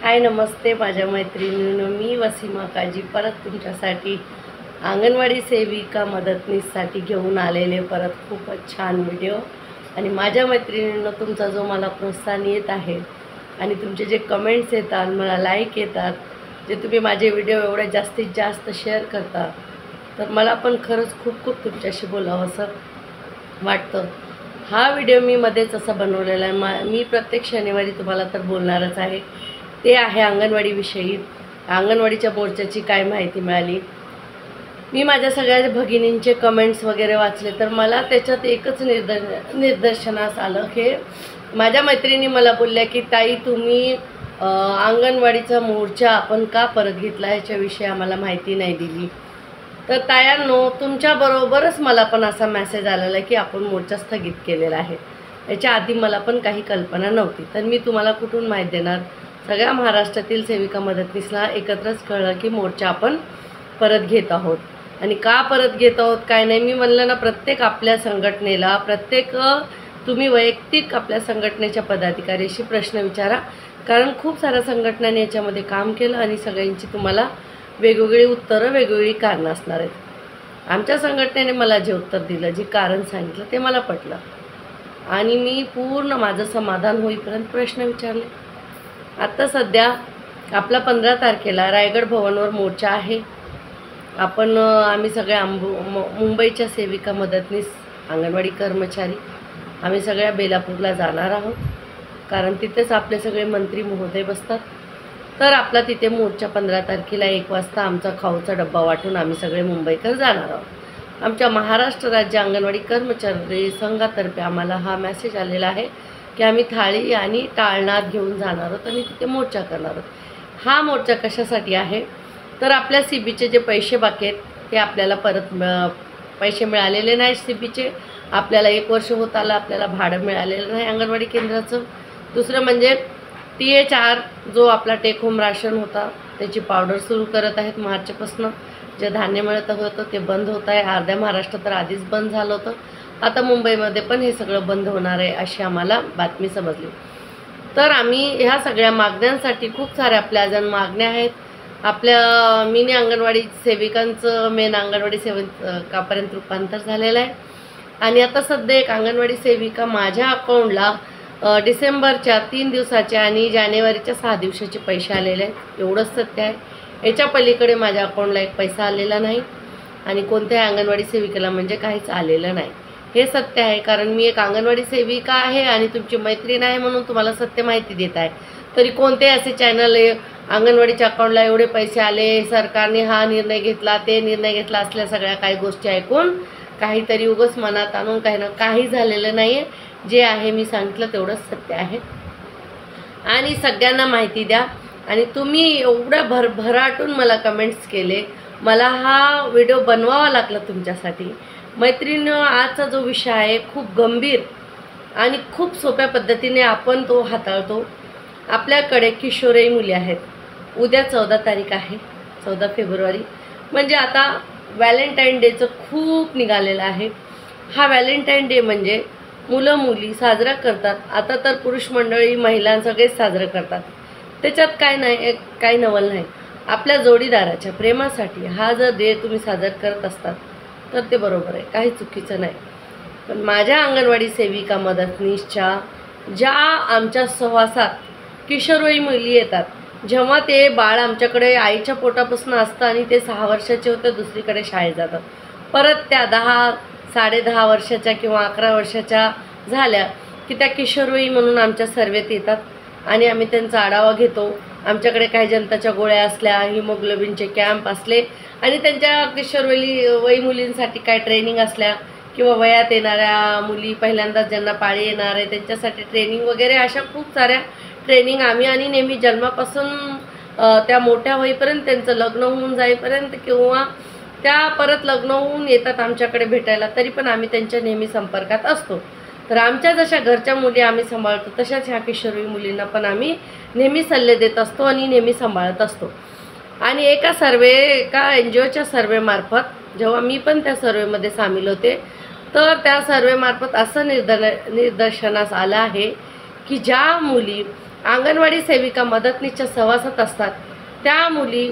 हाय नमस्ते माझ्या मैत्रिणींनो, मी वसीमा काजी परत तुमच्यासाठी अंगणवाडी सेविका मदतनीससाठी घेऊन आलेले परत खूपच छान व्हिडिओ। आणि माझ्या मैत्रिणींनो, तुमचा जो मला प्रोत्साहन येत आहे आणि तुमचे जे कमेंट्स येतात, मला लाईक येतात, जे तुम्ही माझे व्हिडिओ एवढे जास्तीत जास्त शेअर करता, तर मला पण खरंच खूप खूप तुमच्याशी बोलावं असं वाटतं। हा व्हिडिओ मी मध्येच असा बनवलेला आहे, मी प्रत्येक शनिवारी तुम्हाला तर बोलणारच आहे। ते आहे अंगणवाडीविषयी, अंगणवाडीच्या मोर्चाची काय माहिती मिळाली। मी माझ्या सगळ्या भगिनींचे कमेंट्स वगैरे वाचले, तर मला त्याच्यात एकच निदर्शनास आलं की माझ्या मैत्रिणी मला बोलल्या की ताई, तुम्ही अंगणवाडीचा मोर्चा आपण का परत घेतला याच्याविषयी आम्हाला माहिती नाही दिली। तर तायांनो, तुमच्याबरोबरच मला पण असा मेसेज आलेला की आपण मोर्चा स्थगित केलेला आहे। याच्या आधी मला पण काही कल्पना नव्हती, तर मी तुम्हाला कुठून माहीत देणार। सगळ्या महाराष्ट्रातील सेविका मदतनीसला एकत्रच कळलं की मोर्चा आपण परत घेत आहोत। आणि का परत घेत आहोत काय नाही, मी म्हणलं ना, प्रत्येक आपल्या संघटनेला, प्रत्येक तुम्ही वैयक्तिक आपल्या संघटनेच्या पदाधिकाऱ्याशी प्रश्न विचारा, कारण खूप साऱ्या संघटनांनी याच्यामध्ये काम केलं आणि सगळ्यांची तुम्हाला वेगवेगळी उत्तरं, वेगवेगळी कारणं असणार आहेत। आमच्या संघटनेने मला जे उत्तर दिलं, जे कारण सांगितलं, ते मला पटलं आणि मी पूर्ण माझं समाधान होईपर्यंत प्रश्न विचारले। आता सध्या आपला 15 तारखेला रायगड भवनवर मोर्चा आहे। आम्ही सगळ्या मुंबईच्या सेविका मदतनीस अंगणवाडी कर्मचारी आम्ही सगळ्या बेलापूरला जाणार आहोत, कारण तिथेच आपले सगळे मंत्री महोदय बसतात। तर आपला तिथे मोर्चा 15 तारखेला 1 वाजता आमचा खाऊचा डब्बा वाटून आम्ही सगळे मुंबईकर जाणार आहोत। आमच्या महाराष्ट्र राज्य अंगणवाडी कर्मचारी संघातर्फे आम्हाला हा मेसेज आलेला आहे की आम्ही थाळी आणि टाळनाद घेऊन जाणार आहोत आणि तिथे मोर्चा करणार आहोत। हा मोर्चा कशासाठी आहे, तर आपल्या सीबीचे जे पैसे बाकी आहेत ते आपल्याला परत पैसे मिळालेले नाही। सीबीचे आपल्याला 1 वर्ष होत आलं, आपल्याला भाडं मिळालेलं नाही अंगणवाडी केंद्राचं। दुसरं म्हणजे THR जो आपला टेक होम राशन होता, त्याची पावडर सुरू करत आहेत मार्चपासून। जे धान्य मिळत होतं ते बंद होत आहे, अर्ध्या महाराष्ट्र तर आधीच बंद झालं होतं, आता मुंबईमध्ये पण हे सगळं बंद होणार आहे अशी आम्हाला बातमी समजली। तर आम्ही ह्या सगळ्या मागण्यांसाठी, खूप साऱ्या आपल्या अजून मागण्या आहेत। आपल्या मिनी अंगणवाडी सेविकांचं मेन अंगणवाडी सेविकापर्यंत रूपांतर झालेलं आहे आणि आता सध्या एक अंगणवाडी सेविका माझ्या अकाउंटला डिसेंबरच्या 3 दिवसाचे आणि जानेवारीच्या 6 दिवसाचे पैसे आलेले आहेत, एवढंच सत्य आहे। याच्या पलीकडे माझ्या अकाउंटला एक पैसा आलेला नाही आणि कोणत्याही अंगणवाडी सेविकेला म्हणजे काहीच आलेलं नाही, हे सत्य आहे। कारण मी एक अंगणवाडी सेविका आहे आणि तुमची मैत्रीण आहे म्हणून तुम्हाला सत्य माहिती देत आहे। तरी कोणते असे चॅनल अंगणवाडीच्या अकाउंटला एवढे पैसे आले, सरकारने हा निर्णय घेतला, ते निर्णय घेतला, असल्या सगळ्या काही गोष्टी ऐकून काहीतरी उगाच मनात आणून काही झालेलं नाही आहे। जे आहे मी सांगितलं तेवढंच सत्य आहे आणि सगळ्यांना माहिती द्या। आणि तुम्ही एवढ्या भरभराटून मला कमेंट्स केले, मला हा व्हिडिओ बनवावा लागला तुमच्यासाठी। मैत्रिणींनो, आजचा जो विषय आहे खूप गंभीर आणि खूप सोप्या पद्धतीने आपण तो हाताळतो। आपल्याकडे किशोरवयीन मुली आहेत। उद्या 14 तारीख आहे, 14 फेब्रुवारी, म्हणजे आता व्हॅलेंटाईन डेचं खूप निघालेलं आहे। हा व्हॅलेंटाईन डे म्हणजे मुलं मुली साजरा करतात, आता तर पुरुष मंडळी, महिला सगळेच साजरं करतात, त्याच्यात काय नाही, काही नवल नाही। आपल्या जोडीदाराच्या प्रेमासाठी हा जर डे तुम्ही साजरा करत असतात तर ते बरोबर आहे, काही चुकीचं नाही। पण माझ्या अंगणवाडी सेविका मदतनीसच्या ज्या आमच्या सहवासात किशोरवयीन मुली येतात, जेव्हा ते बाळ आमच्याकडे आईच्या पोटापासून असतं आणि ते 6 वर्षाचे होते, दुसरीकडे शाळेत जातात, परत त्या 10, 10.5 वर्षाच्या किंवा 11 वर्षाच्या झाल्या की त्या किशोरवयीन म्हणून आमच्या सर्वेत येतात आणि आम्ही त्यांचा आढावा घेतो। आमच्याकडे काही जनताच्या गोळ्या असल्या, हिमोग्लोबिनचे कॅम्प असले आणि त्यांच्या किशोरवयीन मुलींसाठी काय ट्रेनिंग असल्या किंवा वयात येणाऱ्या मुली, पहिल्यांदाच ज्यांना पाळी येणार आहे त्यांच्यासाठी ट्रेनिंग वगैरे, अशा खूप साऱ्या ट्रेनिंग आम्ही आणि नेहमी जन्मापासून त्या मोठ्या होईपर्यंत, त्यांचं लग्न होऊन जाईपर्यंत किंवा त्या परत लग्न होऊन येतात आमच्याकडे भेटायला, तरी पण आम्ही त्यांच्या नेहमी संपर्कात असतो। तर आमच्या जशा घरच्या मुली आम्ही सांभाळतो, तशाच ह्या किशोरवयीन मुलींना पण आम्ही नेहमी सल्ले देत असतो आणि नेहमी सांभाळत असतो। आणि एका NGOच्या सर्वेमार्फत जेव्हा मी पण त्या सर्वेमध्ये सामील होते, तर त्या सर्वेमार्फत असं निदर्शनास आलं आहे की ज्या मुली अंगणवाडी सेविका मदतनीसच्या सहवासात असतात त्या मुली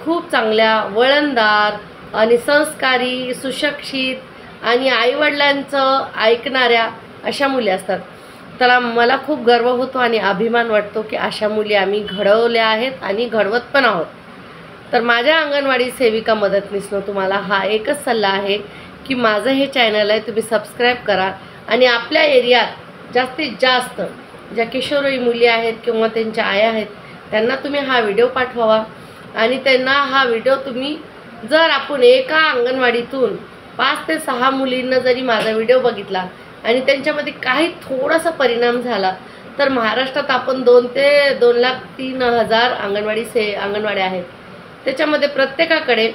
खूप चांगल्या, वळणदार आणि संस्कारी, सुशिक्षित आणि आईवडिलांचं ऐकणाऱ्या अशा मुली असतात. तर मला खूप गर्व होतो आणि अभिमान वाटतो की अशा मुली आम्ही घडवल्या आहेत आणि घडवत पण आहोत. तर माझ्या अंगणवाडी सेविका मदतनीसनं तुम्हाला हा एकच सल्ला आहे की माझं हे चॅनल आहे, तुम्ही सबस्क्राईब करा आणि आपल्या एरियात जास्तीत जास्त ज्या किशोरवयी मुली आहेत किंवा त्यांच्या आया आहेत त्यांना तुम्ही हा व्हिडिओ पाठवावा. आणि त्यांना हा व्हिडिओ तुम्ही, जर आपण एका अंगणवाडीतून 5 ते 6 मुलींना जरी माझा व्हिडिओ बघितला आणि त्यांच्यामध्ये काही थोडासा परिणाम झाला तर महाराष्ट्रात आपण 2 ते 2,03,000 अंगणवाड्या आहेत. त्याच्यामध्ये प्रत्येकाकडे,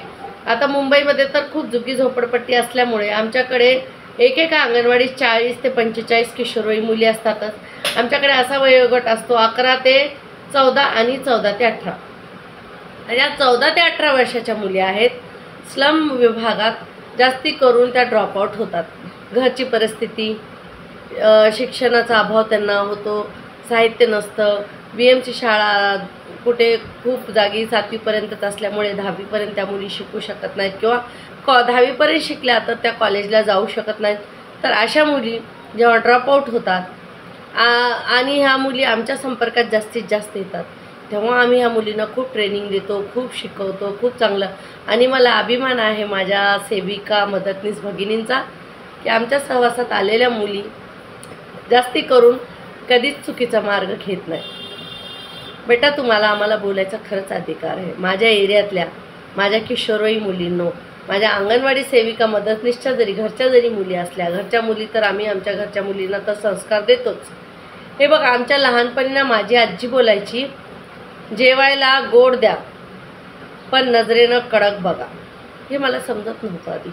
आता मुंबईमध्ये तर खूप झुगी झोपडपट्टी असल्यामुळे आमच्याकडे एकेका अंगणवाडीत 40 ते 45 किशोरवयी मुली असतातच. आमच्याकडे असा वयोगट असतो 11 ते 14 आणि 14 ते 18. या 14 ते 18 वर्षाच्या मुली आहेत. स्लम विभागात जास्ती करून त्या ड्रॉपआउट होतात. घरची परिस्थिती, शिक्षणाचा अभाव त्यांना होतो, साहित्य नसतं, BMC शाळा कुठे खूप जागी 7वीपर्यंतच असल्यामुळे 10वीपर्यंत त्या मुली शिकू शकत नाहीत किंवा 10वीपर्यंत शिकल्या तर त्या कॉलेजला जाऊ शकत नाहीत. तर अशा मुली जेव्हा ड्रॉपआउट होतात आणि ह्या मुली आमच्या संपर्कात जास्तीत जास्त येतात तेव्हा आम्ही ह्या मुलींना खूप ट्रेनिंग देतो, खूप शिकवतो, खूप चांगलं. आणि मला अभिमान आहे माझ्या सेविका मदतनीस भगिनींचा की आमच्या सहवासात आलेल्या मुली जास्ती करून कधीच चुकीचा मार्ग घेत नाही. बेटा, तुम्हाला आम्हाला बोलायचा खरंच अधिकार आहे. माझ्या एरियातल्या माझ्या किशोरवयी मुलींनो, माझ्या अंगणवाडी सेविका मदतनीसच्या घरच्या जरी मुली असल्या, घरच्या मुली तर आम्ही आमच्या घरच्या मुलींना तर संस्कार देतोच. हे बघा, आमच्या लहानपणीना माझी आजी बोलायची, जेवायला गोड द्या पण नजरेनं कडक बघा. हे मला समजत नव्हतं आधी,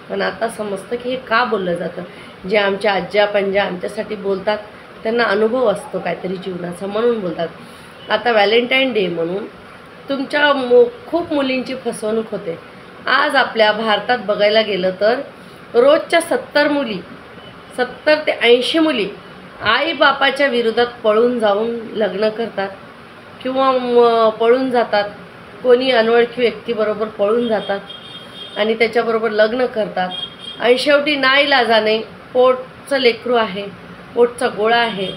पण आता समजतं की हे का बोललं जातं. जे आमच्या आज्या पंजा आमच्यासाठी बोलतात त्यांना अनुभव असतो काहीतरी जीवनाचा, म्हणून बोलतात. आता व्हॅलेंटाईन डे म्हणून तुमच्या खूप मुलींची फसवणूक होते. आज आपल्या भारतात बघायला गेलं तर रोजच्या 70 ते 80 मुली आईबापाच्या विरोधात पळून जाऊन लग्न करतात किंवा पळून जातात. कोणी अनोळखी व्यक्तीबरोबर पळून जातात आणि त्याच्याबरोबर लग्न करतात. आणि शेवटी नाईलाजाने पोटचं लेकरू आहे, पोटचा गोळा आहे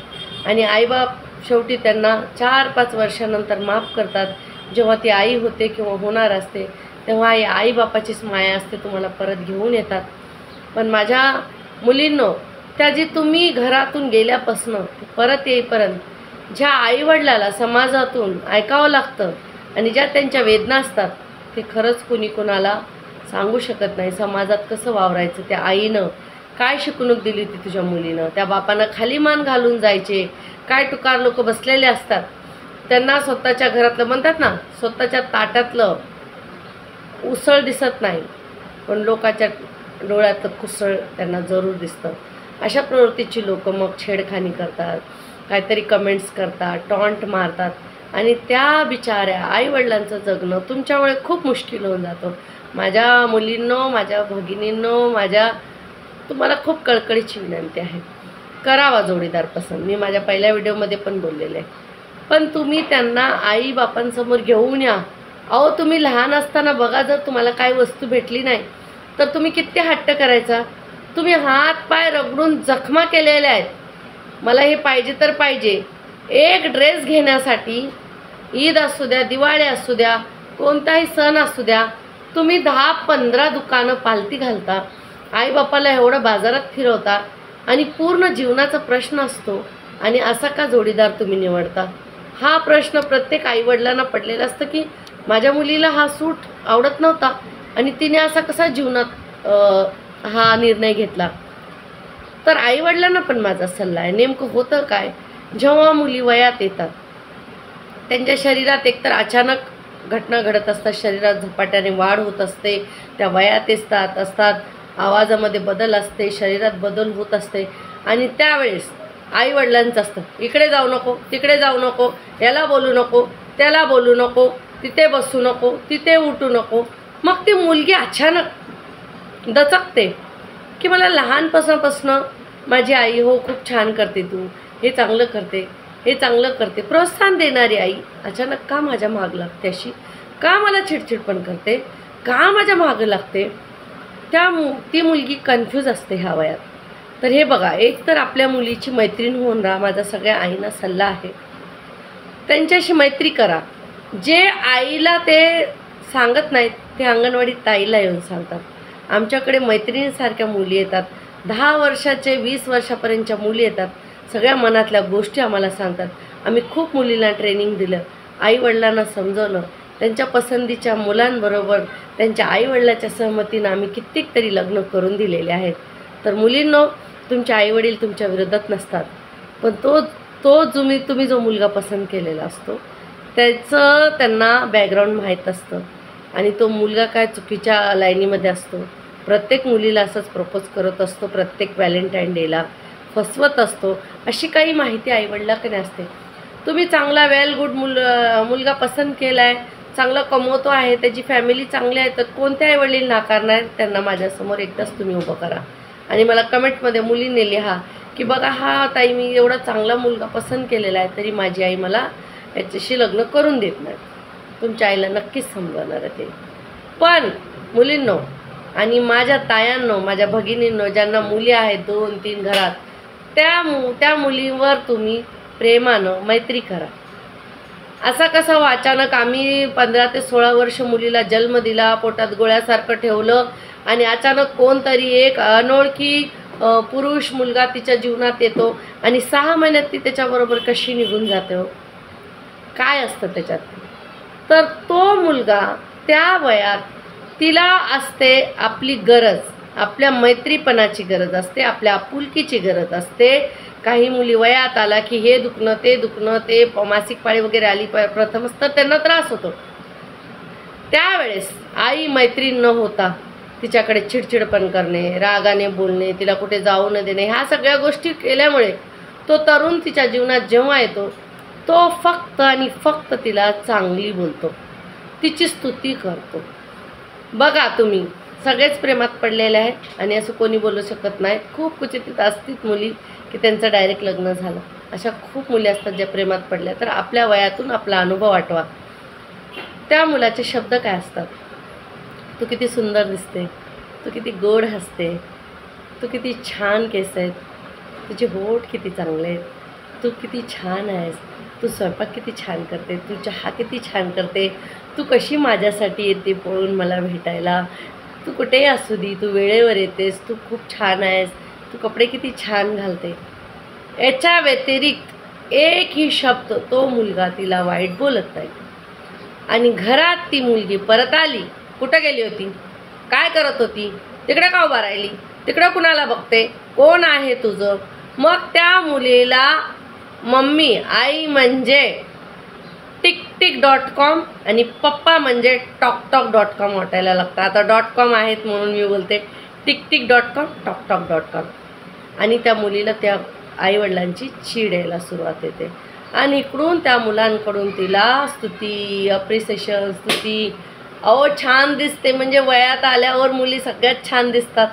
आणि आईबाप शेवटी त्यांना 4-5 वर्षानंतर माफ करतात. जेव्हा ती आई होते किंवा होणार असते तेव्हा आईबापाचीच माया असते, तुम्हाला परत घेऊन येतात. पण माझ्या मुलींनो, त्या जी तुम्ही घरातून गेल्यापासून परत येईपर्यंत ज्या आईवडिलाला समाजातून ऐकावं लागतं आणि ज्या त्यांच्या वेदना असतात ते खरंच कुणी कोणाला सांगू शकत नाही. समाजात कसं वावरायचं, त्या आईनं काय शिकवणूक दिली होती तुझ्या मुलीनं, त्या बापानं खाली मान घालून जायचे. काय टुकार लोक बसलेले असतात, त्यांना स्वतःच्या घरातलं म्हणतात ना, स्वतःच्या ताटातलं उसळ दिसत नाही पण लोकांच्या डोळ्यातलं कुसळ त्यांना जरूर दिसतं. अशा प्रवृत्तीची लोक मग छेडखानी करतात, काहीतरी कमेंट्स करतात, टॉन्ट मारतात आणि त्या बिचाऱ्या आईवडिलांचं जगणं तुमच्यामुळे खूप मुश्किल होऊन जातं. माझ्या मुलींनो, माझ्या भगिनींनो, तुम्हाला खूप कळकळीची विनंती आहे, करावा जोडीदार पसंत. मी माझ्या पहिल्या व्हिडिओमध्ये पण बोललेले आहे. पण तुम्ही त्यांना आईबापांसमोर घेऊन या. अहो, तुम्ही लहान असताना बघा, जर तुम्हाला काही वस्तू भेटली नाही तर तुम्ही किती हट्ट करायचा. तुम्ही हात पाय रगडून जखमा केलेल्या आहेत, मला हे पाहिजे तर पाहिजे. एक ड्रेस घेण्यासाठी ईद असू द्या, दिवाळी असू द्या, कोणताही सण असू द्या, तुम्ही 10-15 दुकानं पालती घालता, आईबापाला एवढं बाजारात फिरवता आणि पूर्ण जीवनाचा प्रश्न असतो. आणि असा का जोडीदार तुम्ही निवडता? हा प्रश्न प्रत्येक आईवडिलांना पडलेला असतं की माझ्या मुलीला हा सूट आवडत नव्हता आणि तिने असा कसा जीवनात हा निर्णय घेतला. तर आईवडिलांना पण माझा सल्ला आहे, नेमकं होतं काय, जेव्हा मुली वयात येतात त्यांच्या शरीरात एकतर अचानक घटना घडत असतात, शरीरात झपाट्याने वाढ होत असते, त्या वयात असतात, आवाजामध्ये बदल असते, शरीरात बदल होत असते आणि त्यावेळेस आईवडिलांचं असतं, इकडे जाऊ नको, तिकडे जाऊ नको, याला बोलू नको, त्याला बोलू नको, तिथे बसू नको, तिथे उठू नको. मग ती मुलगी अचानक दचकते की मला लहानपणापासून माझी आई, हो खूप छान करते, तू हे चांगलं करते, हे चांगलं करते, प्रोत्साहन देणारी आई अचानक का माझ्या माग लागते अशी, का मला चिडचिड पण करते, का माझ्या मागं लागते, ती मुलगी कन्फ्यूज असते ह्या वयात. तर हे बघा, एक तर आपल्या मुलीची मैत्रीण होऊन राहा, माझा सगळ्या आईंना सल्ला आहे. त्यांच्याशी मैत्री करा. जे आईला ते सांगत नाहीत ते अंगणवाडी ताईला येऊन सांगतात. आमच्याकडे मैत्रिणीसारख्या मुली येतात, 10 वर्षाचे 20 वर्षापर्यंतच्या मुली येतात, सगळ्या मनातल्या गोष्टी आम्हाला सांगतात. आम्ही खूप मुलींना ट्रेनिंग दिलं, आईवडिलांना समजवलं, त्यांच्या पसंतीच्या मुलांबरोबर त्यांच्या आईवडिलाच्या सहमतीनं आम्ही कित्येक तरी लग्न करून दिलेले आहेत. तर मुलींनो, तुमचे आईवडील तुमच्या विरोधात नसतात, पण तुम्ही जो मुलगा पसंत केलेला असतो त्याचं त्यांना बॅकग्राऊंड माहीत असतं आणि तो मुलगा काय चुकीच्या लाईनीमध्ये असतो. प्रत्येक मुलीला असंच प्रपोज करत असतो, प्रत्येक व्हॅलेंटाईन डेला फसवत असतो, अशी काही माहिती आईवडिलाकडे असते. तुम्ही चांगला वेल गुड मुलगा पसंत केला आहे, चांगलं कमवतो आहे, त्याची फॅमिली चांगली आहे, तर कोणत्या आईवडील नाकारणार? त्यांना माझ्यासमोर एकदाच तुम्ही उभं करा आणि मला कमेंटमध्ये मुलींनी लिहा की बघा हा ताई, मी एवढा चांगला मुलगा पसंत केलेला आहे तरी माझी आई मला याच्याशी लग्न करून देत नाही. तुमच्या आईला नक्कीच समजवणार आहे ते. पण मुलींनो आणि माझ्या तायांनो, माझ्या भगिनींनो, ज्यांना मुली आहेत 2-3 घरात, त्या मुलींवर तुम्ही प्रेमानं मैत्री करा. असा कसा अचानक आम्ही 15 ते 16 वर्ष मुलीला जन्म दिला, पोटात गोळ्यासारखं ठेवलं आणि अचानक कोणतरी एक अनोळखी पुरुष मुलगा तिच्या जीवनात येतो आणि 6 महिन्यात ती त्याच्याबरोबर कशी निघून जाते हो? काय असतं त्याच्यात? तर तो मुलगा त्या वयात तिला असते आपली गरज, आपल्या मैत्रीपणाची गरज असते, आपल्या आपुलकीची गरज असते. काही मुली वयात आला की हे दुखणं ते दुखणं, ते मासिक पाळी वगैरे आली प्रथमच तर त्यांना त्रास होतो. त्यावेळेस आई मैत्रीण न होता तिच्याकडे चिडचिडपण करणे, रागाने बोलणे, तिला कुठे जाऊ न देणे, ह्या सगळ्या गोष्टी केल्यामुळे तो तरुण तिच्या जीवनात जेव्हा येतो तो फक्त आणि फक्त तिला चांगली बोलतो, तिची स्तुती करतो. बघा, तुम्ही सगळेच प्रेमात पडलेले आहेत आणि असं कोणी बोलू शकत नाही. खूप क्वचित असतील मुली की त्यांचं डायरेक्ट लग्न झालं, अशा खूप मुली असतात ज्या प्रेमात पडल्या. तर आपल्या वयातून आपला अनुभव आठवा. त्या मुलाचे शब्द काय असतात? तू किती सुंदर दिसते, तू किती गोड हसते, तू किती छान केस आहेत, तुझे होठ किती चांगले आहेत, तू किती छान आहेस, तू स्वयंपाक किती छान करते, तू चहा किती छान करते, तू कशी माझ्यासाठी येते पळून मला भेटायला, तू कुठेही असू दे तू वेळेवर येतेस, तू खूप छान आहेस, तू कपडे किती छान घालते. याच्या व्यतिरिक्त एकही शब्द तो मुलगा तिला वाईट बोलत नाही. आणि घरात ती मुलगी परत आली, कुठं गेली होती, काय करत होती, तिकडे का उभा राहिली, तिकडं कुणाला बघते, कोण आहे तुझं? मग त्या मुलीला मम्मी, आई म्हणजे टिकटिक.com आणि पप्पा म्हणजे टॉकटॉक.com वाटायला लागतं. आता .com आहेत म्हणून मी बोलते टिकटिक.com, टॉकटॉक.com. आणि त्या मुलीला त्या आईवडिलांची चीड यायला सुरुवात येते आणि इकडून त्या मुलांकडून तिला स्तुती, अप्रिसिएशन, स्तुती. अहो छान दिसते, म्हणजे वयात आल्यावर मुली सगळ्यात छान दिसतात.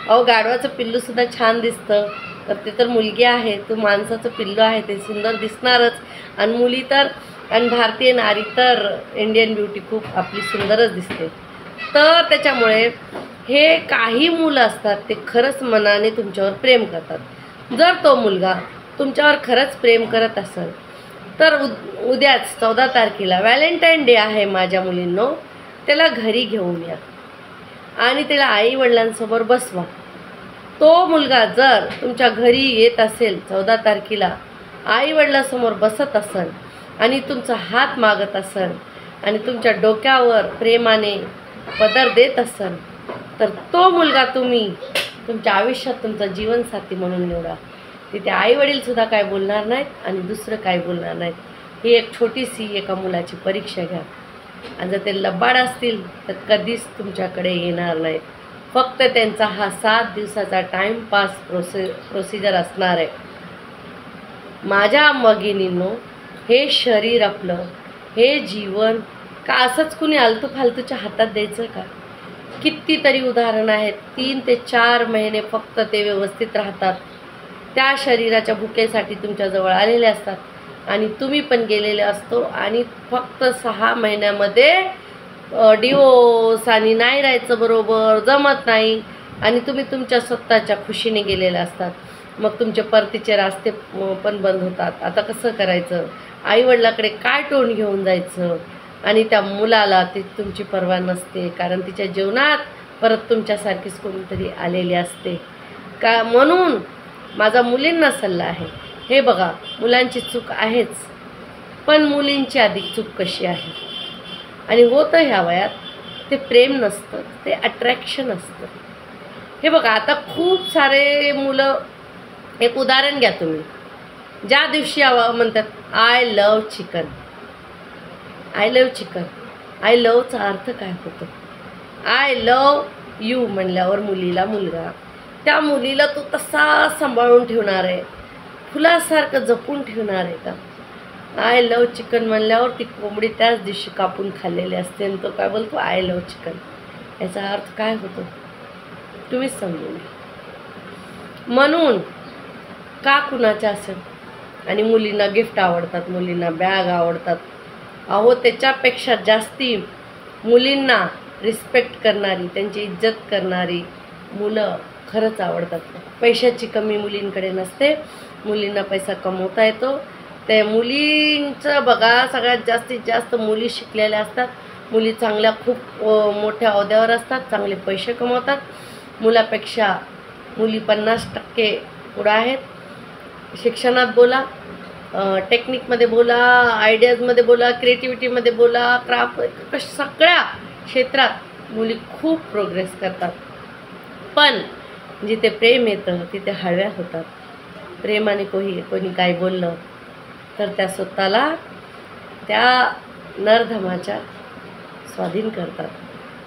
अहो गाढवाचं पिल्लूसुद्धा छान दिसतं, तर ते तर मुलगी आहे, तो माणसाचं पिल्लू आहे, ते सुंदर दिसणारच. आणि मुली तर, आणि भारतीय नारी तर इंडियन ब्युटी खूप आपली सुंदरच दिसते. तर त्याच्यामुळे हे काही मुलं असतात ते खरंच मनाने तुमच्यावर प्रेम करतात. जर तो मुलगा तुमच्यावर खरंच प्रेम करत असेल तर उद्याच 14 तारखेला व्हॅलेंटाईन डे आहे माझ्या मुलींनो, त्याला घरी घेऊन या आणि त्याला आईवडिलांसमोर बसवा. तो मुलगा जर तुमच्या घरी येत असेल 14 तारखेला, आईवडिलांसमोर बसत असेल आणि तुमचा हात मागत असेल आणि तुमच्या डोक्यावर प्रेमाने पदर देत असेल, तर तो मुलगा तुम्ही तुमच्या आयुष्यात तुमचा जीवनसाथी म्हणून निवडा. तिथे आईवडीलसुद्धा काय बोलणार नाहीत आणि दुसरं काय बोलणार नाहीत. ही एक छोटीशी एका मुलाची परीक्षा घ्या. आणि जर ते लबाड असतील तर कधीच तुमच्याकडे येणार नाहीत. फक्त त्यांचा हा 7 दिवसाचा टाईमपास प्रोसिजर असणार आहे. माझ्या भगिनींनो, हे शरीर आपलं, हे जीवन का असंच कुणी आलतू फालतूच्या हातात द्यायचं का? कितीतरी उदाहरणं आहेत. 3 ते 4 महिने फक्त ते व्यवस्थित राहतात, त्या शरीराच्या भुकेसाठी तुमच्याजवळ आलेले असतात. आणि तुम्ही पण गेलेले असतो आणि फक्त 6 महिन्यामध्ये डिवोर्स आणि नाही राहायचं बरोबर, जमत नाही आणि तुम्ही तुमच्या स्वतःच्या खुशीने गेलेले असतात. मग तुमचे परतीचे रास्ते पण बंद होतात. आता कसं करायचं? आईवडिलाकडे काय टोन घेऊन जायचं? आणि त्या मुलाला ती तुमची पर्वा नसते, कारण तिच्या जीवनात परत तुमच्यासारखीच कोणीतरी आलेली असते का. म्हणून माझा मुलींना सल्ला आहे, हे बघा, मुलांची चूक आहेच, पण मुलींची अधिक चूक कशी आहे. आणि होतं ह्या वयात ते प्रेम नसतं, ते अट्रॅक्शन असतं. हे बघा, आता खूप सारे मुलं, एक उदाहरण घ्या तुम्ही, ज्या दिवशी म्हणतात I love chicken, I love chicken, I लवचा अर्थ काय होतो? आय लव यू म्हणल्यावर मुलीला मुलगा, त्या मुलीला तो तसा सांभाळून ठेवणार आहे, फुलासारखं जपून ठेवणार आहे का? आय लव चिकन म्हणल्यावर ती कोंबडी त्याच दिवशी कापून खाल्लेली असते आणि तो काय बोलतो आय लव चिकन. याचा अर्थ काय होतो तुम्हीच समजून घ्या. म्हणून का कुणाच्या असेल, आणि मुलींना गिफ्ट आवडतात, मुलींना बॅग आवडतात. अहो, त्याच्यापेक्षा जास्ती मुलींना रिस्पेक्ट करणारी, त्यांची इज्जत करणारी मुलं खरंच आवडतात. पैशाची कमी मुलींकडे नसते, मुलींना पैसा कमवता येतो. ते मुलींचं बघा, सगळ्यात जास्तीत जास्त मुली शिकलेल्या असतात, मुली चांगल्या खूप मोठ्या अहद्यावर असतात, चांगले पैसे कमवतात. मुलापेक्षा मुली 50% पुढं आहेत. शिक्षणात बोला, टेक्निकमध्ये बोला, आयडियाजमध्ये बोला, क्रिएटिव्हिटीमध्ये बोला, क्राफ्ट, सगळ्या क्षेत्रात मुली खूप प्रोग्रेस करतात. पण जिथे प्रेम येतं तिथे हळव्या होतात. प्रेमाने कोणी काय बोललं तर त्या स्वतःला त्या नरधमाच्या स्वाधीन करतात.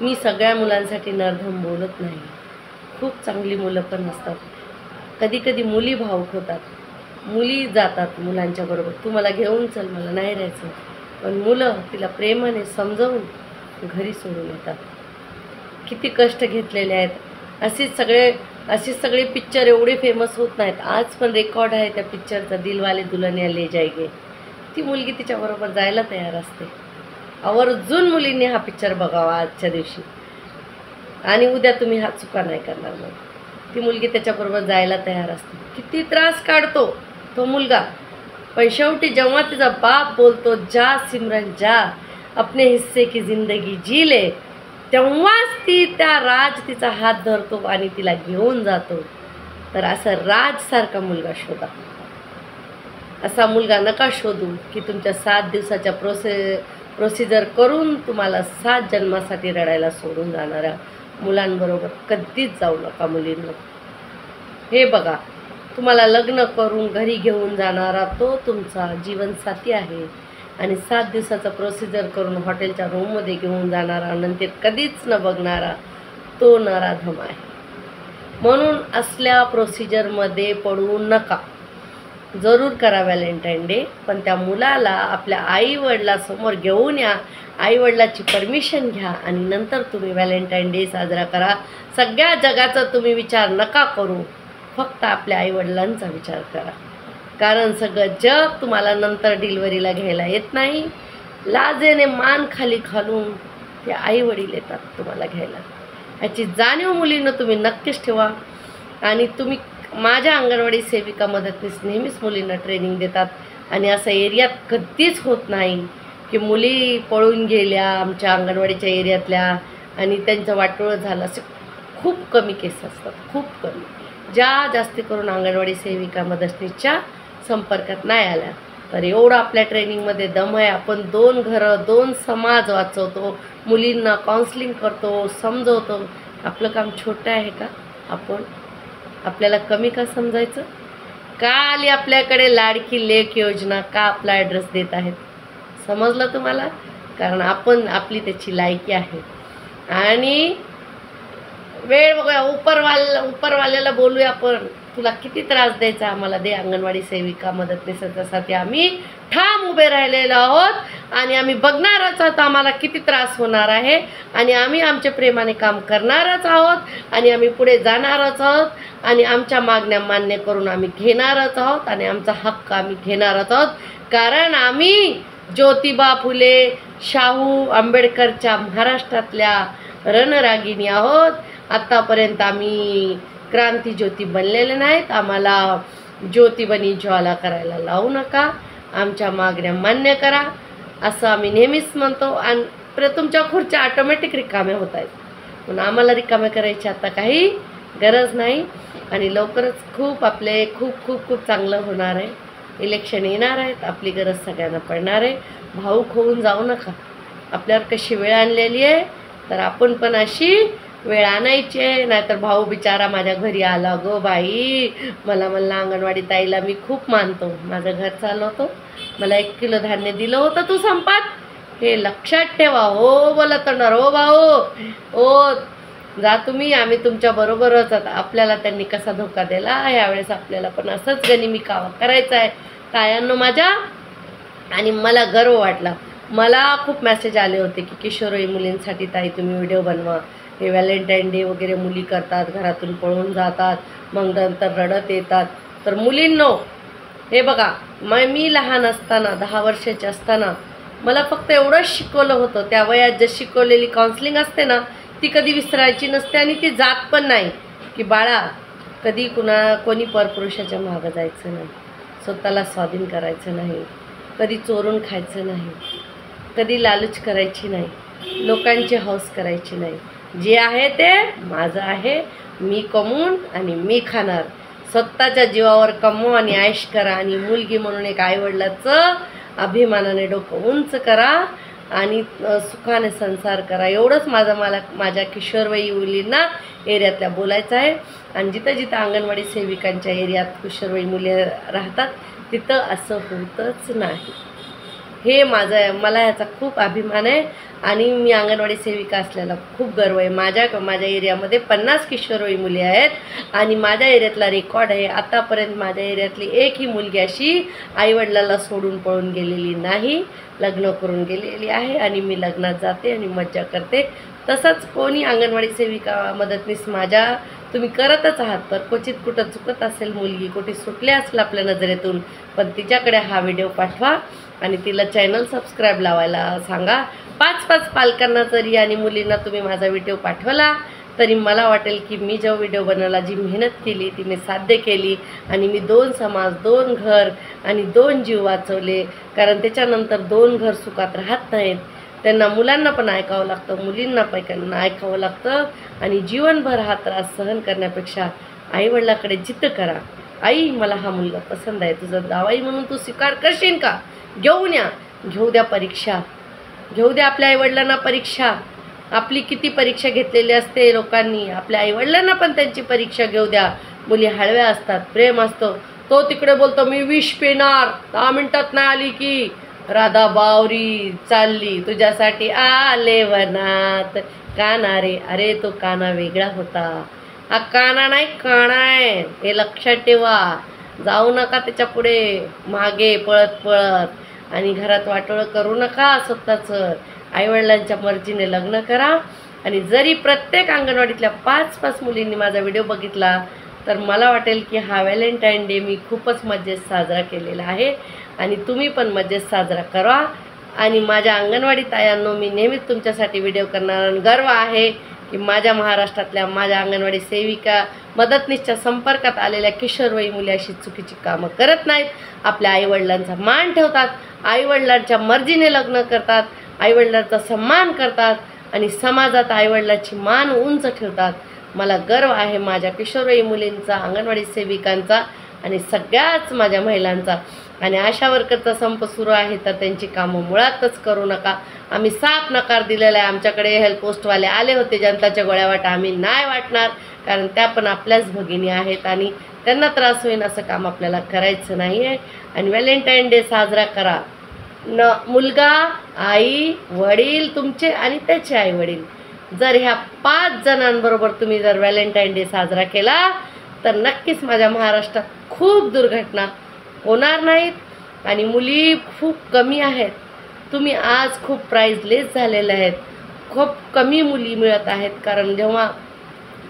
मी सगळ्या मुलांसाठी नरधम बोलत नाही, खूप चांगली मुलं पण असतात. कधी कधी मुली भावुक होतात, मुली जातात मुलांच्या बरोबर, तू मला घेऊन चल, मला नाही राहायचं, पण मुलं तिला प्रेमाने समजावून घरी सोडून येतात. किती कष्ट घेतलेले आहेत. अशीच सगळे पिक्चर एवढे फेमस होत नाहीत. आज पण रेकॉर्ड आहे त्या पिक्चरचा, दिलवाले दुल्हनिया ले जाएंगे. ती मुलगी तिच्याबरोबर जायला तयार असते. आवर्जून मुलींनी हा पिक्चर बघावा आजच्या दिवशी, आणि उद्या तुम्ही हा चुका नाही करणार. मग ती मुलगी त्याच्याबरोबर जायला तयार असते. किती त्रास काढतो तो मुलगा, पण शेवटी जेव्हा तिचा बाप बोलतो जा सिमरन जा, अपने हिस्से की जिंदगी जी ले, तेव्हाच ती त्या तिचा हात धरतो आणि तिला घेऊन जातो. तर असं राजसारखा मुलगा शोधा. असा मुलगा नका शोधू की तुमच्या 7 दिवसाच्या प्रोसिजर करून तुम्हाला 7 जन्मासाठी रडायला सोडून जाणाऱ्या मुलांबरोबर कधीच जाऊ नका मुलींना. हे बघा, तुम्हाला लग्न करून घरी घेऊन जाणारा तो तुमचा जीवनसाथी आहे, आणि 7 दिवसाचा प्रोसिजर करून हॉटेलच्या रूममध्ये घेऊन जाणारा, नंतर कधीच न बघणारा तो नराधम आहे. म्हणून असल्या प्रोसिजरमध्ये पडू नका. जरूर करा व्हॅलेंटाईन डे, पण त्या मुलाला आपल्या आईवडिलासमोर घेऊन या, आईवडिलाची परमिशन घ्या आणि नंतर तुम्ही व्हॅलेंटाईन डे साजरा करा. सगळ्या जगाचा तुम्ही विचार नका करू, फक्त आपल्या आईवडिलांचा विचार करा. कारण सगळं जग तुम्हाला नंतर डिलिव्हरीला घ्यायला येत नाही. लाजेने मान खाली घालून ते आईवडील येतात तुम्हाला घ्यायला. याची जाणीव मुलींना तुम्ही नक्कीच ठेवा. आणि तुम्ही, माझ्या अंगणवाडी सेविका मदतनीस नेहमीच मुलींना ट्रेनिंग देतात, आणि असं एरियात कधीच होत नाही की मुली पळून गेल्या आमच्या अंगणवाडीच्या एरियातल्या आणि त्यांचं वाटोळं झालं. असे खूप कमी केस असतात, खूप कमी, ज्या जास्ती करून अंगणवाडी सेविका मदतनीसच्या संपर्कात नाही आल्या. तर एवढं आपल्या ट्रेनिंगमध्ये दम आहे. आपण 2 घरं 2 समाज वाचवतो, मुलींना काउन्सिलिंग करतो, समजवतो. आपलं काम छोटं आहे का? आपल्याला कमी का समजायचं? का आली आपल्याकडे लाडकी लेक योजना? का आपला ॲड्रेस देत आहेत? समजलं तुम्हाला? कारण आपली त्याची लायकी आहे. आणि वेळ बघा, उपरवाल्याला बोलूया आपण, तुला किती त्रास द्यायचा आम्हाला दे. अंगणवाडी सेविका मदतनीससाठी आम्ही ठाम उभे राहिलेलो आहोत आणि आम्ही बघणारच आहोत आम्हाला किती त्रास होणार आहे, आणि आम्ही आमच्या प्रेमाने काम करणारच आहोत, आणि आम्ही पुढे जाणारच आहोत, आणि आमच्या मागण्या मान्य करून आम्ही घेणारच आहोत, आणि आमचा हक्क आम्ही घेणारच आहोत. कारण आम्ही ज्योतिबा फुले शाहू आंबेडकरच्या महाराष्ट्रातल्या रणरागिणी आहोत. आत्तापर्यंत आम्ही क्रांती ज्योती बनलेले नाहीत. आम्हाला ज्योतिबनी ज्वाला करायला लावू नका, आमच्या मागण्या मान्य करा असं आम्ही नेहमीच म्हणतो. आणि तुमच्या खुर्च्या ऑटोमॅटिक रिकाम्या होत आहेत, पण आम्हाला रिकाम्या करायची आता काही गरज नाही. आणि लवकरच खूप खूप चांगलं होणार आहे. इलेक्शन येणार आहेत, आपली गरज सगळ्यांना पडणार आहे. भाऊक होऊन जाऊ नका. आपल्यावर कशी वेळ आणलेली आहे तर आपण पण अशी वेळ आणायची आहे. नाहीतर भाऊ बिचारा माझ्या घरी आला, गो बाई मला म्हणला अंगणवाडी ताईला मी खूप मानतो, माझं घर चालवतो, मला 1 किलो धान्य दिलं होतं तू संपात, हे लक्षात ठेवा. हो बोलत होणार, हो भाऊ हो जा तुम्ही, आम्ही तुमच्या बरोबरच. आता आपल्याला त्यांनी कसा धोका दिला, यावेळेस आपल्याला पण असंच गनिमी कावा करायचा आहे तायांनो माझ्या. आणि मला गर्व वाटला. मला खूप मेसेज आले होते की किशोरवयीन मुलींसाठी ताई तुम्ही व्हिडिओ बनवा. हे व्हॅलेंटाईन डे वगैरे मुली करतात, घरातून पळून जातात, मग नंतर रडत येतात. तर मुलींनो हे बघा, मी लहान असताना 10 वर्षाची असताना मला फक्त एवढंच शिकवलं होतं. त्या वयात जे शिकवलेली काउन्सिलिंग असते ना ती कधी विसरायची नसते. आणि ती जात पण नाही की बाळा कधी कोणी परपुरुषाच्या मागं जायचं नाही, स्वतःला स्वाधीन करायचं नाही, कधी चोरून खायचं नाही, कधी लालूच करायची नाही, लोकांची हौस करायची नाही. जे आहे ते माझं आहे, मी कमवून आणि मी खाणार. स्वतःच्या जीवावर कमवा आणि ऐश करा. आणि मुलगी म्हणून एक आईवडिलाचं अभिमानाने डोकं उंच करा आणि सुखाने संसार करा. एवढंच माझ्या किशोरवयीन मुलींना एरियातल्या बोलायचं आहे. आणि जिथं जिथं अंगणवाडी सेविकांच्या एरियात किशोरवयीन मुली राहतात तिथं असं होतच नाही. हे मला याचा खूप अभिमान आहे. आणि मी अंगणवाडी सेविका असल्याला खूप गर्व आहे. माझ्या एरियामध्ये 50 किशोरवयीन मुली आहेत. आणि माझ्या एरियातला रेकॉर्ड आहे, आतापर्यंत माझ्या एरियातली एकही मुलगी अशी आईवडिलाला सोडून पळून गेलेली नाही, लग्न करून गेलेली आहे. आणि मी लग्नात जाते आणि मज्जा करते. तसंच कोणी अंगणवाडी सेविका मदतनीस तुम्ही करतच आहात, तर क्वचित कुठं चुकत असेल मुलगी, कुठे सुटले असेल आपल्या नजरेतून, पण तिच्याकडे हा व्हिडिओ पाठवा आणि तिला चॅनल सबस्क्राईब लावायला सांगा. 5-5 पालकांना जरी आणि मुलींना तुम्ही माझा व्हिडिओ पाठवला तरी मला वाटेल की मी जो व्हिडिओ बनवला, जी मेहनत केली ती मी साध्य केली. आणि मी 2 समाज, 2 घर आणि 2 जीव वाचवले. कारण त्याच्यानंतर 2 घर सुखात राहत नाहीत. त्यांना मुलांना पण ऐकावं लागतं, मुलींना पण ऐकावं लागतं. आणि जीवनभर हा त्रास सहन करण्यापेक्षा आईवडिलाकडे जिद्द करा. आई मला हा मुलगा पसंत आहे, तुझा दावाई म्हणून तू स्वीकार करशील का? घेऊ द्या परीक्षा, घेऊ द्या आपल्या आईवडिलांना परीक्षा. आपली किती परीक्षा घेतलेली असते लोकांनी, आपल्या आईवडिलांना पण त्यांची परीक्षा घेऊ द्या. मुली हळव्या असतात, प्रेम असतं. तो तिकडे बोलतो मी विष पिणार, 10 मिनिटात नाही आली की राधा बावरी चालली तुझ्यासाठी आले वनात काना रे. अरे तो काना वेगळा होता, हा काना नाही काना आहे, हे लक्षात ठेवा. जाऊ नका त्याच्या पुढे मागे पळत. आणि घरात वाटोळं करू नका स्वतःचं. आईवडिलांच्या मर्जीने लग्न करा. आणि जरी प्रत्येक अंगणवाडीतल्या 5-5 मुलींनी माझा व्हिडिओ बघितला तर मला वाटेल की हा व्हॅलेंटाईन डे मी खूपच मजेत साजरा केलेला आहे. आणि तुम्ही पण मजेत साजरा करा. आणि माझ्या अंगणवाडी तायांनो मी नेहमीच तुमच्यासाठी व्हिडिओ करणार. गर्व आहे की माझ्या महाराष्ट्रातल्या माझ्या अंगणवाडी सेविका मदतनीसच्या संपर्कात आलेल्या किशोरवयीन मुली अशी चुकीची कामं करत नाहीत. आपल्या आईवडिलांचा मान ठेवतात, आईवडिलांच्या मर्जीने लग्न करतात, आईवडिलांचा सन्मान करतात आणि समाजात आईवडिलांची मान उंच ठेवतात. मला गर्व आहे माझ्या किशोरवयीन मुलींचा, अंगणवाडी सेविकांचा आणि सगळ्याच माझ्या महिलांचा. आणि आशा वर्करचा संप सुरू आहे तर त्यांची कामं मुळातच करू नका. आम्ही साफ नकार दिलेला आहे. आमच्याकडे हेल्थ पोस्टवाले आले होते, जनताच्या गोळ्या वाटा आम्ही नाही वाटणार, कारण त्या पण आपल्याच भगिनी आहेत आणि त्यांना त्रास होईल असं काम आपल्याला करायचं नाही आहे. आणि व्हॅलेंटाईन डे साजरा करा. मुलगा, आई, वडील तुमचे आणि त्याचे आई वडील, जर ह्या 5 जणांबरोबर तुम्ही जर व्हॅलेंटाईन डे साजरा केला तर नक्कीच माझ्या महाराष्ट्रात खूप दुर्घटना होणार नाहीत. आणि मुली खूप कमी आहेत. तुम्ही आज खूप प्राइजलेस झालेले आहेत, खूप कमी मुली मिळत आहेत. कारण जेव्हा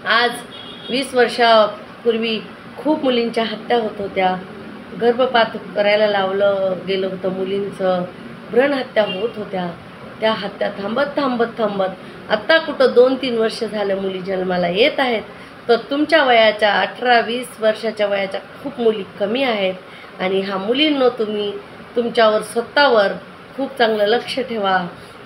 आज 20 वर्षापूर्वी खूप मुलींच्या हत्या होत होत्या, गर्भपात करायला लावलं गेलं होतं मुलींचं, भ्रूणहत्या होत होत्या, त्या हत्या थांबत आत्ता कुठं 2-3 वर्ष झालं मुली जन्माला येत आहेत. तर तुमच्या वयाच्या 18-20 वर्षाच्या वयाच्या खूप मुली कमी आहेत आणि ह्या मुलींनो तुम्ही तुमच्यावर स्वतःवर खूप चांगलं लक्ष ठेवा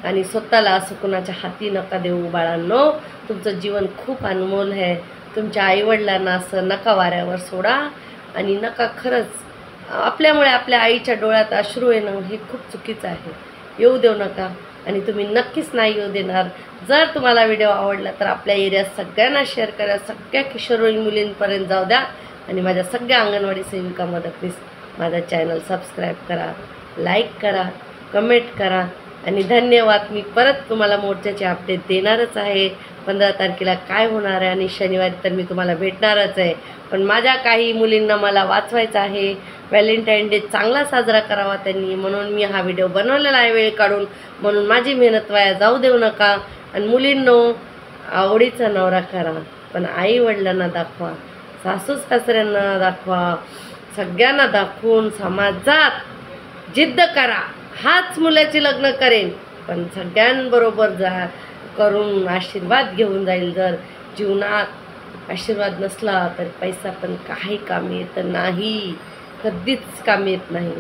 आणि स्वतःला असं कुणाच्या हाती नका देऊ बाळांनो. तुमचं जीवन खूप अनमोल आहे. तुमच्या आईवडिलांना असं नका वाऱ्यावर सोडा आणि नका, खरंच आपल्यामुळे आपल्या आईच्या डोळ्यात अश्रू येणं हे खूप चुकीचं आहे. येऊ देऊ नका आणि तुम्ही नक्कीच नाही येऊ देणार. जर तुम्हाला व्हिडिओ आवडला तर आपल्या एरियात सगळ्यांना शेअर करा, सगळ्या किशोरवयीन मुलींपर्यंत जाऊ द्या आणि माझ्या सगळ्या अंगणवाडी सेविका मदतनीस माझा चॅनल सबस्क्राईब करा, लाईक करा, कमेंट करा आणि धन्यवाद. मी परत तुम्हाला मोर्चाचे अपडेट देणारच आहे. 15 तारखेला काय होणार आहे आणि शनिवारी तर मी तुम्हाला भेटणारच आहे. पण माझ्या काही मुलींना मला वाचवायचं आहे. व्हॅलेंटाईन डे चांगला साजरा करावा त्यांनी, म्हणून मी हा व्हिडिओ बनवलेला आहे वेळ काढून. म्हणून माझी मेहनत वाया जाऊ देऊ नका. आणि मुलींनो, आवडीचा नवरा करा पण आई वडिलांना दाखवा, सासू सासऱ्यांना दाखवा, सगळ्यांना दाखवून समाजात जिद्द करा. हाच मुलाची लग्न करेन पण सगळ्यांबरोबर जा करून आशीर्वाद घेऊन जाईल. जर जीवनात आशीर्वाद नसला तर पैसा पण काही कामी येत नाही, कधीच कामी येत नाही.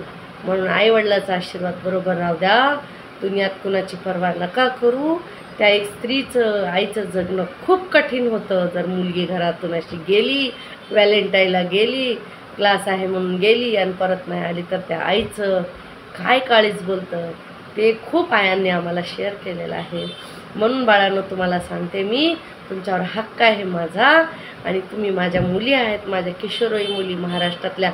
म्हणून आईवडिलाचा आशीर्वाद बरोबर राहू द्या. दुनियात कुणाची पर्वा नका करू. त्या एक स्त्रीचं, आईचं जगणं खूप कठीण होतं. जर मुलगी घरातून अशी गेली, व्हॅलेंटाईनला गेली, क्लास आहे म्हणून गेली आणि परत नाही आली तर त्या आईचं काय काळीच बोलतं ते खूप आयांनी आम्हाला शेअर केलेलं आहे. म्हणून बाळांनो, तुम्हाला सांगते मी, तुमच्यावर हक्क आहे माझा आणि तुम्ही माझ्या मुली आहेत, माझ्या किशोरवयीन मुली महाराष्ट्रातल्या.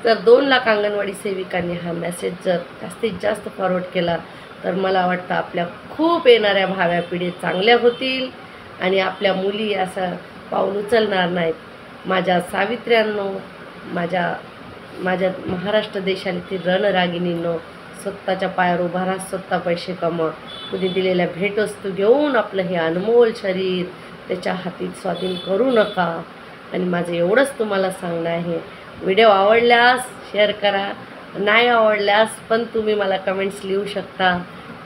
जर 2 लाख अंगणवाडी सेविकांनी हा मेसेज जर जास्तीत जास्त फॉरवर्ड केला तर मला वाटतं आपल्या खूप येणाऱ्या भाव्या पिढी चांगल्या होतील आणि आपल्या मुली असं पाऊल उचलणार नाहीत. माझ्या सावित्र्यांनो, माझ्या महाराष्ट्र देशातील रणरागिणींनो, स्वतःच्या पायावर उभा राहा, स्वतः पैसे कमवा. कुणी दिलेल्या भेटवस्तू घेऊन आपलं हे अनमोल शरीर त्याच्या हाती स्वाधीन करू नका. आणि माझं एवढंच तुम्हाला सांगणं आहे. व्हिडिओ आवडल्यास शेअर करा, नाही आवडल्यास पण तुम्ही मला कमेंट्स लिहू शकता.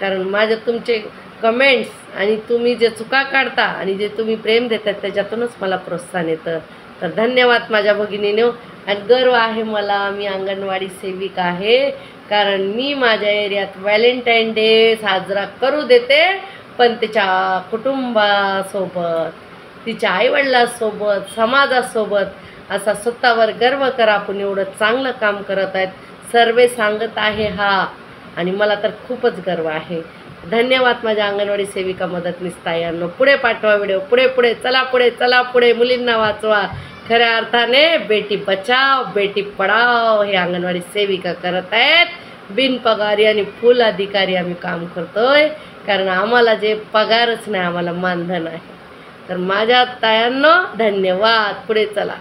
कारण माझे तुमचे कमेंट्स आणि तुम्ही जे चुका काढता आणि जे तुम्ही प्रेम देतात त्याच्यातूनच मला प्रोत्साहन येतं. तर धन्यवाद माझ्या भगिनीनो. आणि गर्व आहे मला, मी अंगणवाडी सेविका आहे. कारण मी माझ्या एरियात व्हॅलेंटाईन डे साजरा करू देते पण तिच्या कुटुंबासोबत, तिच्या आईवडिलांसोबत, समाजासोबत असा स्वतःवर गर्व करा. आपण एवढं चांगलं काम करत आहेत, सर्वे सांगत आहे हा आणि मला तर खूपच गर्व आहे. धन्यवाद माझ्या अंगणवाडी सेविका मदतनीस ताईंनो. पुढे पाठवा व्हिडिओ, पुढे चला पुढे मुलींना वाचवा. खऱ्या अर्थाने बेटी बचाव बेटी पढाव हे अंगणवाडी सेविका करत आहेत. बिनपगारी आणि फुल अधिकारी आम्ही काम करतोय. कारण आम्हाला जे पगारच नाही, आम्हाला मानधन आहे. तर माझ्या तायांनो धन्यवाद. पुढे चला.